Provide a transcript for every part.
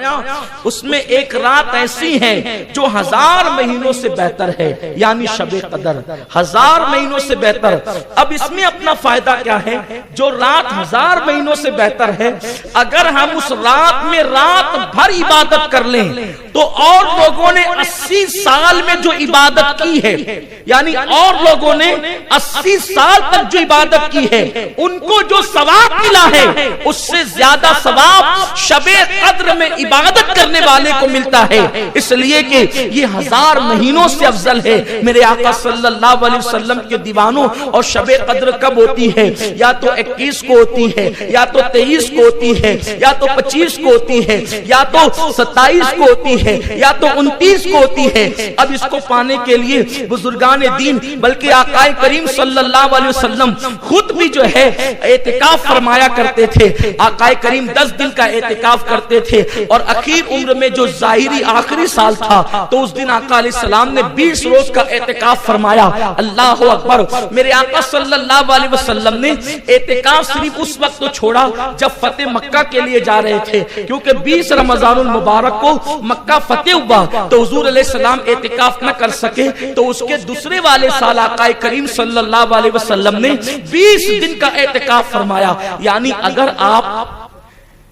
فرمایا اس میں ایک رات ایسی ہے جو 1000 مہینوں سے بہتر ہے، یعنی شب قدر 1000 مہینوں سے بہتر۔ اب اس میں اپنا فائدہ کیا ہے؟ جو رات 1000 مہینوں سے بہتر ہے، اگر ہم اس رات میں رات بھر عبادت کر لیں تو اور لوگوں نے 80 سال میں جو عبادت کی ہے، یعنی اور لوگوں نے 80 سال تک جو عبادت کی ہے، ان کو جو ثواب ملا ہے اس سے زیادہ ثواب شب قدر میں عبادت کرنے والے کو ملتا ہے، اس لیے کہ یہ 1000 مہینوں سے افضل ہے۔ میرے آقا صلی اللہ علیہ وسلم کے دیوانوں، اور شب قدر کب ہوتی ہے؟ یا تو 21 کو ہوتی ہے، یا تو 23 کو ہوتی ہے، یا تو 25 کو ہوتی ہے، یا تو 27 کو ہوتی ہے، یا تو 29 کو ہوتی ہے۔ اب اس کو پانے کے لیے بزرگان دین بلکہ آقا کریم صلی اللہ علیہ وسلم خود بھی جو ہے اعتکاف فرمایا کرتے تھے۔ آقا کریم 10 دن کا اعتکاف کرتے تھے، اور اخیر عمر میں جو ظاہری آخری سال تھا تو اس دن آقا علیہ السلام نے 20 روز کا اعتکاف فرمایا۔ اللہ اکبر! میرے آقا صلی اللہ علیہ وسلم نے اعتکاف صرف اس وقت تو چھوڑا جب فتح مکہ کے لیے جا رہے تھے، کیونکہ 20 رمضان المبارک کو مکہ فتح ہوا تو حضور علیہ السلام اعتکاف نہ کر سکے، تو اس کے دوسرے والے سال آقا کریم صلی اللہ علیہ وسلم نے 20 دن کا اعتکاف فرمایا۔ یعنی اگر آپ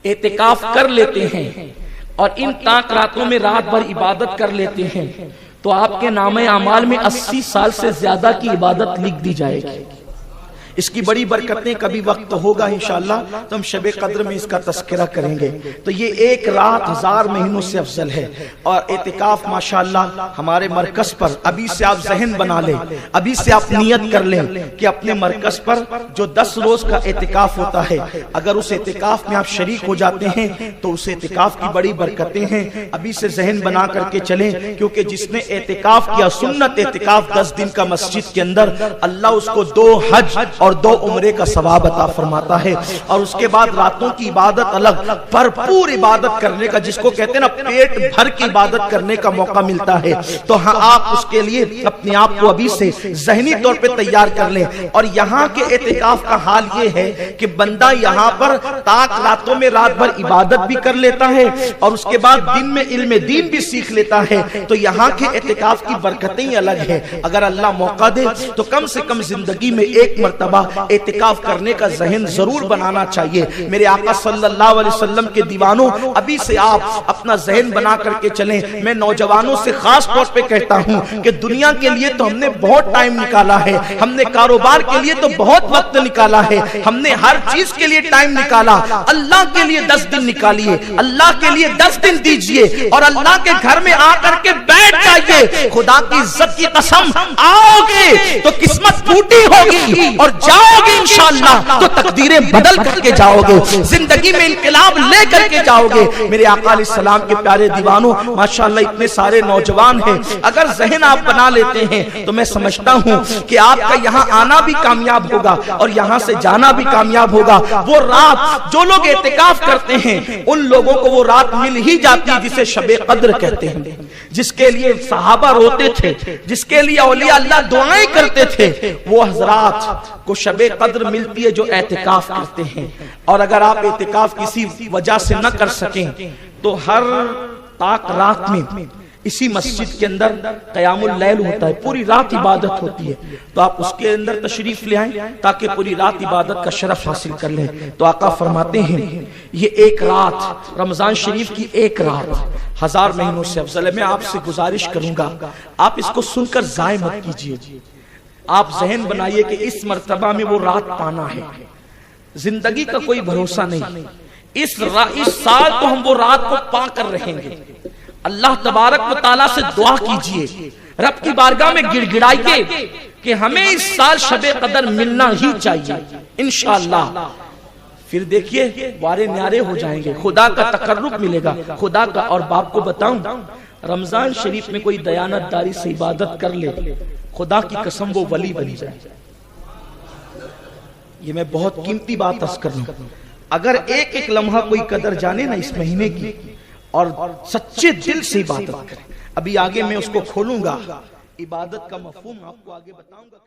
اعتکاف کر لیتے ہیں اور ان تاک راتوں میں رات بھر عبادت کر لیتے ہیں تو آپ کے نامہ اعمال میں 80 سال سے زیادہ کی عبادت لکھ دی جائے گی۔ اس کی بڑی برکتیں کبھی وقت ہوگا انشاءاللہ تو ہم شب قدر میں اس کا تذکرہ کریں گے۔ تو یہ ایک رات 1000 مہینوں سے افضل ہے، اور اعتکاف ماشاءاللہ ہمارے مرکز پر ابھی سے آپ ذہن بنا لیں، ابھی سے آپ نیت کر لیں کہ اپنے مرکز پر جو 10 روز کا اعتکاف ہوتا ہے، اگر اس اعتکاف میں آپ شریک ہو جاتے ہیں تو اس اعتکاف کی بڑی برکتیں ہیں۔ ابھی سے ذہن بنا کر کے چلیں، کیونکہ جس نے اعتکاف کیا سنت اعتکاف 10 دن کا مسجد کے اندر، اللہ اس کو 2 حج اور 2 عمرے کا ثواب عطا فرماتا ہے۔ اور اس کے بعد راتوں کی عبادت الگ، بھرپور عبادت کرنے کا، جس کو کہتے ہیں نا پیٹ بھر کی عبادت کرنے کا موقع ملتا ہے۔ تو ہاں آپ اس کے لیے اپنے آپ کو ابھی سے ذہنی طور پہ تیار کر لیں۔ اور یہاں کے اعتکاف کا حال یہ ہے کہ بندہ یہاں پر تاک راتوں میں رات بھر عبادت بھی کر لیتا ہے، اور اس کے بعد دن میں علم دین بھی سیکھ لیتا ہے۔ تو یہاں کے اعتکاف کی برکتیں الگ ہیں۔ اگر اللہ موقع دے تو کم سے کم زندگی میں ایک مرتبہ اعتکاف کرنے کا ذہن ضرور بنانا چاہیے۔ میرے آقا صلی اللہ علیہ وسلم کے دیوانوں، ابھی سے آپ اپنا ذہن بنا کر کے چلیں۔ میں نوجوانوں سے خاص طور پہ کہتا ہوں کہ دنیا کے لیے تو ہم نے بہت ٹائم نکالا ہے، ہم نے کاروبار کے لیے تو بہت وقت نکالا ہے، ہم نے ہر چیز کے لیے ٹائم نکالا۔ اللہ کے لیے 10 دن نکالیے، اللہ کے لیے 10 دن دیجئے، اور اللہ کے گھر میں آ کر کے بیٹھ جائیے۔ خدا کی عزت کی قسم، آؤ گے تو قسمت ٹوٹی ہوگی، اور جاؤ گے انشاءاللہ تو تقدیریں بدل کر کے جاؤ گے، زندگی میں انقلاب لے کر کے جاؤ گے۔ میرے آقا علیہ السلام کے پیارے دیوانوں، ماشاءاللہ اتنے سارے نوجوان ہیں، اگر ذہن آپ بنا لیتے ہیں تو میں سمجھتا ہوں کہ آپ کا یہاں آنا بھی کامیاب ہوگا اور یہاں سے جانا بھی کامیاب ہوگا۔ وہ رات جو لوگ اعتکاف کرتے ہیں ان لوگوں کو وہ رات مل ہی جاتی جسے شب قدر کہتے ہیں، جس کے لیے صحابہ روتے تھے، جس کے لیے اولیاء اللہ دعائیں کرتے تھے، وہ حضرات کو شب قدر ملتی ہے جو اعتکاف کرتے ہیں۔ اور اگر آپ اعتکاف کسی وجہ سے نہ کر سکیں تو ہر تاک رات میں اسی مسجد کے اندر قیام اللیل ہوتا ہے، پوری رات عبادت ہوتی ہے، تو آپ اس کے اندر تشریف لے آئیں تاکہ پوری رات عبادت کا شرف حاصل کر لیں۔ تو آقا فرماتے ہیں یہ ایک رات، رمضان شریف کی ایک رات 1000 مہینوں سے افضل ہے۔ میں آپ سے گزارش کروں گا آپ اس کو سن کر ضائع مت کیجیے، آپ ذہن بنائیے کہ اس مرتبہ میں وہ رات پانا ہے۔ زندگی کا کوئی بھروسہ نہیں، اس سال تو ہم وہ رات کو پا کر رہیں گے۔ اللہ تبارک و تعالیٰ سے دعا کیجئے، رب کی بارگاہ میں گڑ گڑائیے کہ ہمیں اس سال شب قدر ملنا ہی چاہیے انشاءاللہ۔ پھر دیکھیے وارے نیارے ہو جائیں گے، خدا کا تقرب ملے گا خدا کا۔ اور باپ کو بتاؤں، رمضان شریف میں کوئی دیانت داری سے عبادت کر لے، خدا کی قسم وہ ولی بنی جائے۔ یہ میں بہت قیمتی بات عرض کر رہا ہوں۔ اگر ایک ایک لمحہ کوئی قدر جانے نا اس مہینے کی اور سچے دل سے عبادت کرے، ابھی آگے میں اس کو کھولوں گا، عبادت کا مفہوم آپ کو آگے بتاؤں گا۔